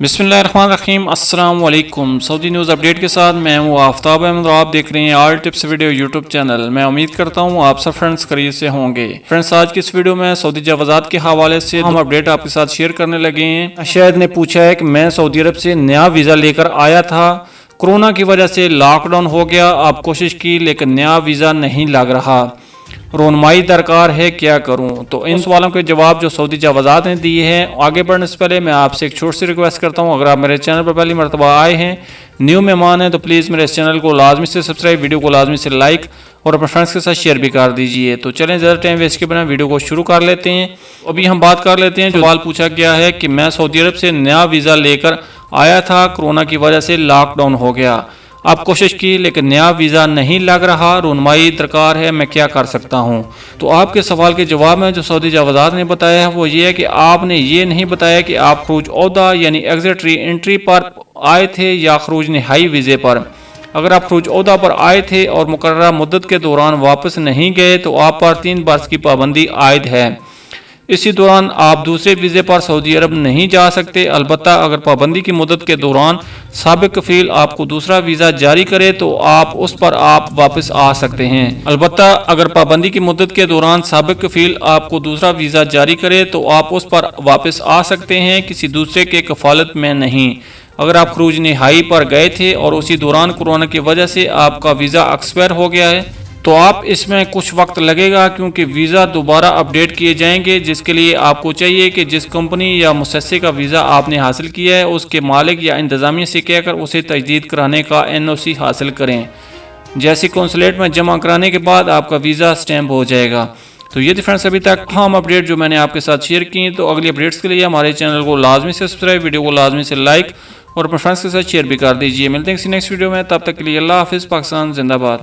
बिस्मिल्लाहिर्रहमानिर्रहीम अस्सलाम वालेकुम। सऊदी न्यूज़ अपडेट के साथ मैं हूँ आफ्ताब अहमद और आप देख रहे हैं all tips video YouTube channel. मैं उम्मीद करता हूँ आप सब फ्रेंड्स खैरियत से होंगे। फ्रेंड्स, आज की इस वीडियो में सऊदी जवाज़ात के हवाले से हम अपडेट आपके साथ शेयर करने लगे हैं। शायद ने पूछा है कि मैं सऊदी अरब से नया वीज़ा लेकर आया था, कोरोना की वजह से लॉकडाउन हो गया, अब कोशिश की लेकिन नया वीज़ा नहीं लग रहा, रोनमाई दरकार है, क्या करूं? तो इन सवालों के जवाब जो सऊदी जवाज़ात ने दिए हैं। आगे बढ़ने से पहले मैं आपसे एक छोटी सी रिक्वेस्ट करता हूं, अगर आप मेरे चैनल पर पहली मरतबा आए हैं, न्यू मेहमान हैं, तो प्लीज़ मेरे इस चैनल को लाजमी से सब्सक्राइब, वीडियो को लाजमी से लाइक और अपने फ्रेंड्स के साथ शेयर भी कर दीजिए। तो चलें ज़्यादा टाइम वेस्ट के बिना वीडियो को शुरू कर लेते हैं। अभी हम बात कर लेते हैं, जो सवाल पूछा गया है कि मैं सऊदी अरब से नया वीज़ा लेकर आया था, कोरोना की वजह से लॉकडाउन हो गया, अब कोशिश की लेकिन नया वीज़ा नहीं लग रहा, रोनमाई दरकार है, मैं क्या कर सकता हूं? तो आपके सवाल के जवाब में जो सऊदी जवाज़ात ने बताया है वो ये है कि आपने ये नहीं बताया कि आप खरूज ओहदा यानी एग्जिट री एंट्री पर आए थे या खरूज नहाई वीज़े पर। अगर आप खरूज ओहदा पर आए थे और मुकर्ररा मुद्दत के दौरान वापस नहीं गए तो आप पर 3 बरस की पाबंदी आयद है। इसी दौरान आप दूसरे वीज़े पर सऊदी अरब नहीं जा सकते। अलबत्ता अगर पाबंदी की मुद्दत के दौरान साबिक कफील आपको दूसरा वीज़ा जारी करे तो आप उस पर वापस आ सकते हैं। अलबत्ता अगर पाबंदी की मुद्दत के दौरान साबिक कफील आपको दूसरा वीज़ा जारी करे तो आप उस पर वापस आ सकते हैं, किसी दूसरे के कफालत में नहीं। अगर आप खरूज नहाई पर गए थे और उसी दौरान कोरोना की वजह से आपका वीज़ा एक्सपायर हो गया है तो आप इसमें कुछ वक्त लगेगा, क्योंकि वीज़ा दोबारा अपडेट किए जाएंगे, जिसके लिए आपको चाहिए कि जिस कंपनी या मुअस्ससे का वीज़ा आपने हासिल किया है उसके मालिक या इंतज़ामिया से कहकर उसे तजदीद कराने का NOC हासिल करें। जैसे कौंसलेट में जमा कराने के बाद आपका वीज़ा स्टैम्प हो जाएगा। तो ये थी फ्रेंड्स अभी तक हम अपडेट जो मैंने आपके साथ शेयर की। तो अगली अपडेट्स के लिए हमारे चैनल को लाजमी से सब्सक्राइब, वीडियो को लाजमी से लाइक और अपने फ्रेंड्स के साथ शेयर भी कर दीजिए। मिलते हैं किसी नेक्स्ट वीडियो में, तब तक के लिए अल्लाह हाफिज़। पाकिस्तान जिंदाबाद।